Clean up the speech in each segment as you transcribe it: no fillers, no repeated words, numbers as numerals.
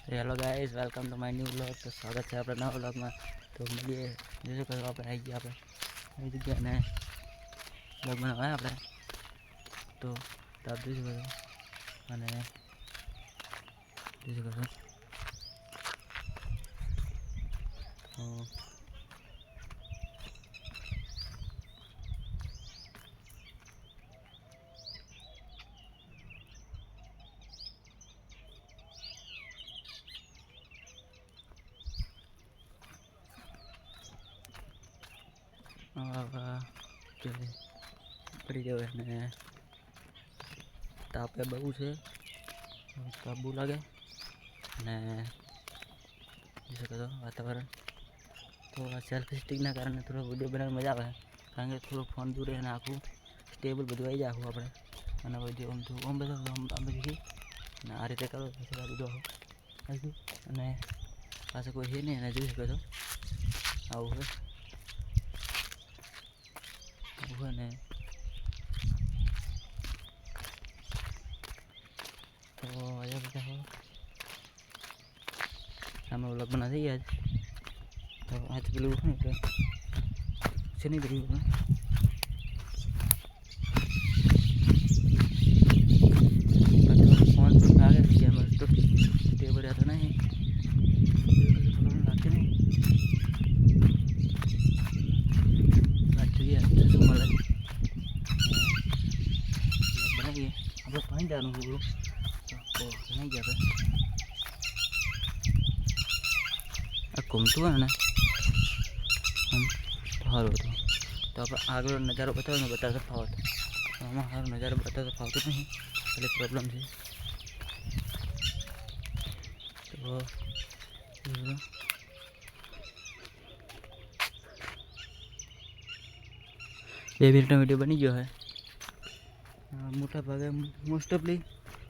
Hello guys, welcome to my new vlog. तो स्वागत है अपना नवा व्लॉग में। तो मिलिए जैसे करो आप आई गया આપણે એ જગ્યાને વ્લોગ બનાવવા આપણે તો આપ જોઈ શકો અને જોઈ શકો છો તો પડી જવાય ને તાપે બહુ છે, તાપ બહુ લાગે અને જોઈ શકો છો વાતાવરણ. તો આ સેલ્ફી સ્ટિકના કારણે થોડો વિડીયો બનાવવાની મજા આવે, કારણ કે થોડું ફોન દૂર રહે અને આખું સ્ટેબલ બધું આવી જાય આખું આપણે. અને બધું આમ તો આમ બધું આમ બધી અને આ રીતે કરો પછી આ બધું આવું અને પાસે કોઈ છે નહીં. અને જોઈ શકો છો આવું હોય ને તો અહીંયા બધા હો અમે વ્લોગ બના થઈ ગયા. તો આજ પેલું શું છે નહીં બધું ફોન પર લાગે છે અમારે તો તે બધા તો નહીં લાગશે નહીં. વાત જોઈએ શું મળે બનાવીએ આપણે પાણી જવાનું પૂરું તો બનાવી ગયા આપણે. આ ઘૂમતું હોય ને આમ સારું હતું તો આપણે આગળ નજારો બતાવો ને બતાવતો ફાવતો, આમાં સારો નજારો બતાવતો ફાવતો નહીં એટલે પ્રોબ્લેમ છે. તો 2 મિનિટનો વિડીયો બની ગયો છે. મોટા ભાગે મોસ્ટ ઓફલી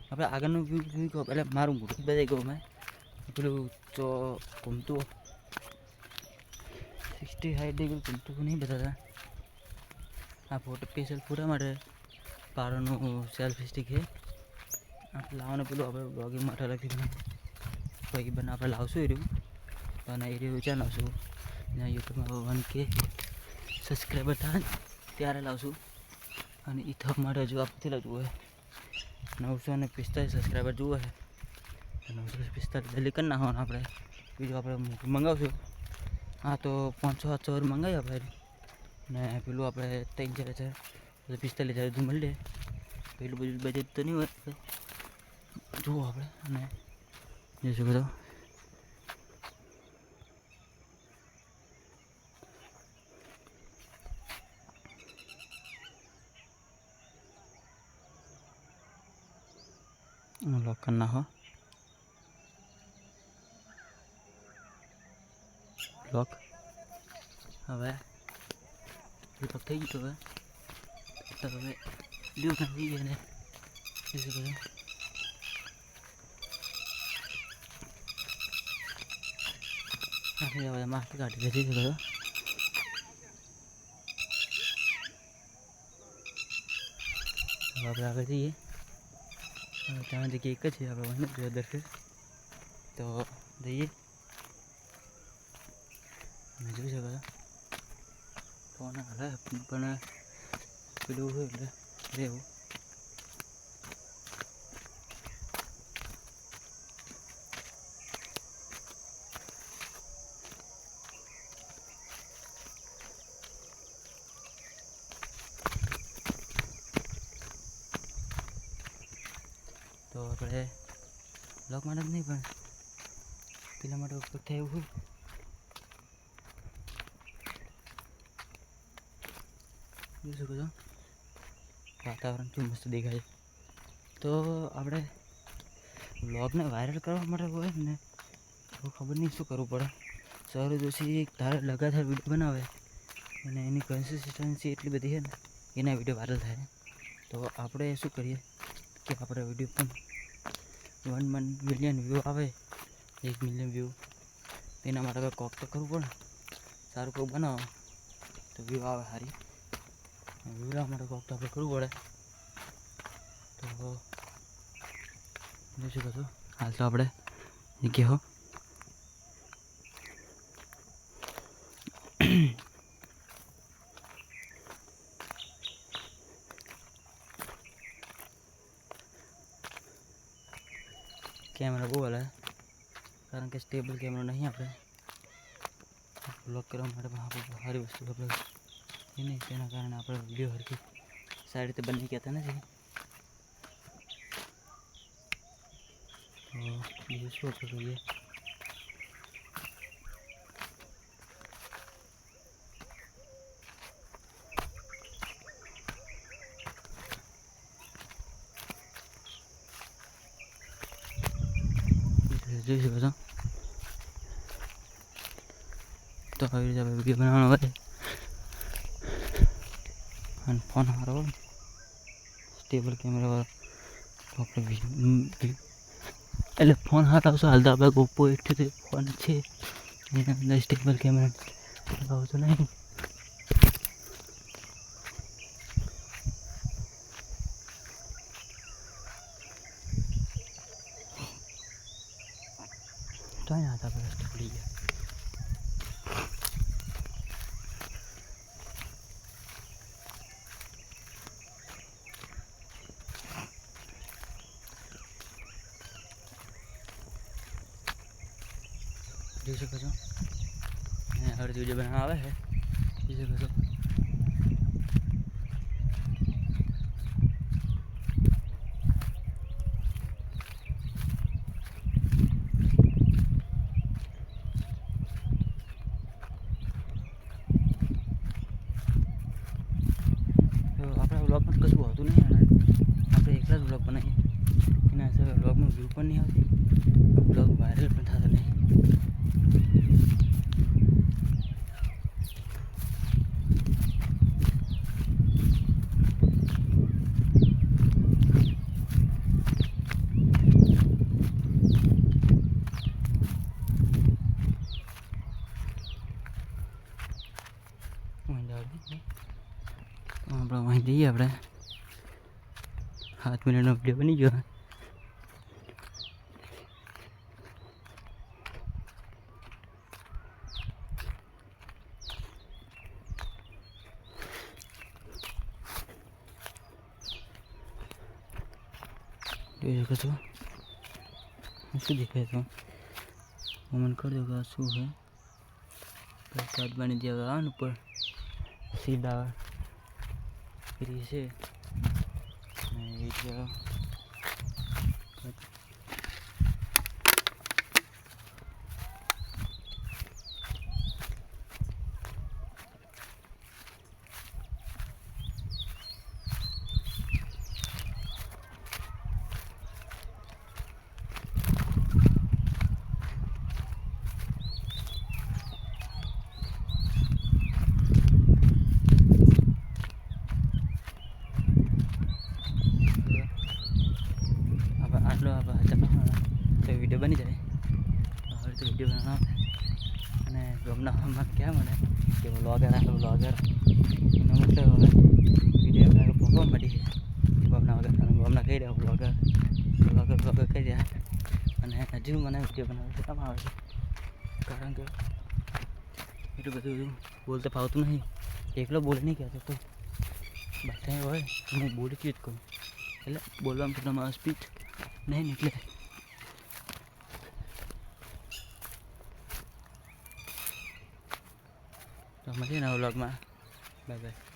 આપણે આગળનું વ્યૂ કહો એટલે મારું મોટું બતાવી ગયું મેં પેલું તો ઘૂમતું 65 ડિગ્રી ઘૂમતું નહીં બતાવતા. આ ફોટો સ્પેશિયલ ફોટા માટે પારોનું સેલ્ફી સ્ટિક છે આપણે લાવવાનું. પેલું આપણે બ્લોગિંગ માટે લખી બ્લોગિંગ બને આપણે લાવશું એ રહ્યું અને એ રહ્યું વિચાર લાવશું યુટ્યુબમાં 1K સબસ્ક્રાઈબર થાય ત્યારે લાવશું. અને એ થવા માટે જો આપથી લાવવું હોય 945 સબસ્ક્રાઈબર જુઓ છે 945 જલ્દી કરી નાખવાનું. આપણે બીજું આપણે મંગાવશું. હા તો 500-700 મંગાવીએ આપણે ને પેલું આપણે 3-4 45,000 બધું મળી લે. પેલું બધું બજેટ તો નહીં હોય જુઓ આપણે. અને જોઈશું બધો લોક કરી નાખો લોક. હવે લોક થઈ ગયું. હવે લીવ થઈ ગયા ને જોઈશું બધું. હવે માસ્ક કાઢી દીધી છે બધો. આપણે આગળ જઈએ. ત્યાં જગ્યા એક જ છે આપણે વહીને બ્રધર છે તો જઈએ અને જોઈ શકો ફોન હાલે પણ પેલું હોય એટલે રહેવું. તો આપણે બ્લોગ માટે જ નહીં પણ પેલા માટે ઉપર થાય એવું હોય. જોઈ શકો છો વાતાવરણ શું મસ્ત દેખાય. તો આપણે બ્લોગને વાયરલ કરવા માટે હોય ને તો ખબર નહીં શું કરવું પડે. સૌરવ જોશી ધારે લગાતાર વિડીયો બનાવે અને એની કન્સિસ્ટન્સી એટલી બધી છે ને એના વિડીયો વાયરલ થાય. તો આપણે શું કરીએ કે આપણે વિડીયો પણ 1 મિલિયન વ્યૂ આવે 1 મિલિયન વ્યૂ એના માટે કોક તો કરવું પડે. સારું કોક બનાવો તો વ્યૂ આવે સારી વ્યૂ લાવવા માટે કોક તો આપણે કરવું પડે. તો જોઈ શકો છો હાલ તો આપણે કે હો कैमरा वो वाला है कारण के स्टेबल कैमरा नहीं આપણે બ્લોક કરવા માટે સારી વસ્તુ આપણે એ નહીં તેના કારણે આપણે વિડીયો હરખી સારી રીતે બની ગયા નથી તો બીજું શું આપણે જોઈએ જોઈ શકો છો તો આવી રીતે આપણે વિડીયો બનાવવાનો હોય અને ફોન સારો હોય સ્ટેબલ કેમેરાવાળો તો આપણે એટલે ફોન હાથ આવશે હાલ તો આપણે ઓપ્પો 83 ફોન છે એના અંદર સ્ટેબલ કેમેરા આવતો નહીં તો અહીંયા હતા આપણે સ્ટેબલ ગયા જોઈ શકો છો હવે વિડીયો બનાવવા આવે છે જોઈ શકો છો તો આપણા વ્લોગમાં કશું હોતું નહીં અને આપણે એકલા જ વ્લોગ બનાવીએ એના હિસાબે વ્લોગમાં વ્યૂ પણ નહીં આવતી વ્લોગ વાયરલ પણ થતો નહીં આપણે વहीं જઈએ આપણે 7 મિનિટનો વિડીયો બની ગયો જોઈ શકો છો શું દેખાય તો કમેન્ટ કરી દો કે આ શું છે પ્રસાદ બની ગયા આવે ને ઉપર સીધા ફ્રી છે અને એ तो वीडियो बनी जाए और तो वीडियो बनाना અને ગમનામાં ક્યાં મળે કે વ્લોગર આવે વ્લોગર એનો મતલબ હવે વિડીયો બનાવી પકવા મળી છે ગમના વગર ગમના કહી રહ્યા વ્લોગર કહી રહ્યા અને હજુ મને વિડીયો બનાવવા શીખવામાં આવે છે કારણ કે એટલું બધું બોલતા ફાવતું નહીં એકલો બોલે નહીં કહેતો તો બધા હોય હું બોલી જ કહું એટલે બોલવામાં તો તમારો સ્પીચ નહીં નીકળે તો મળીએ નવા વ્લોગમાં બાય બાય